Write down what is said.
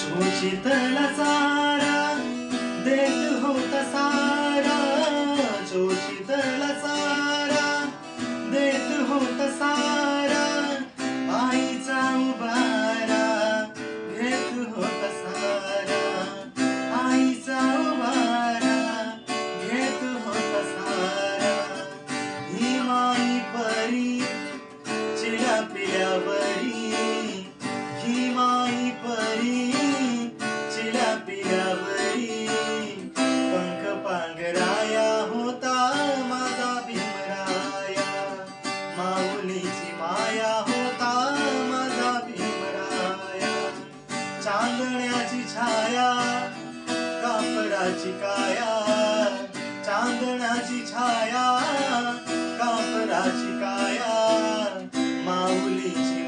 चोचीतला चारा देत होता सारा, चोचीतला चारा देत होता सारा, आईचा उबारा घेत होता सारा, आईचा उबारा घेत होता सारा. ही माई परी चिलापिल्यावरी, ही माई परी चिलापिल्यावरी, पंख पांघराया होता माझा भीमराया, माऊलीची माया होता माझा भीमराया. चांदण्याची छाया कापराची काया, चांदण्याची छाया कापराची काया, माऊलीची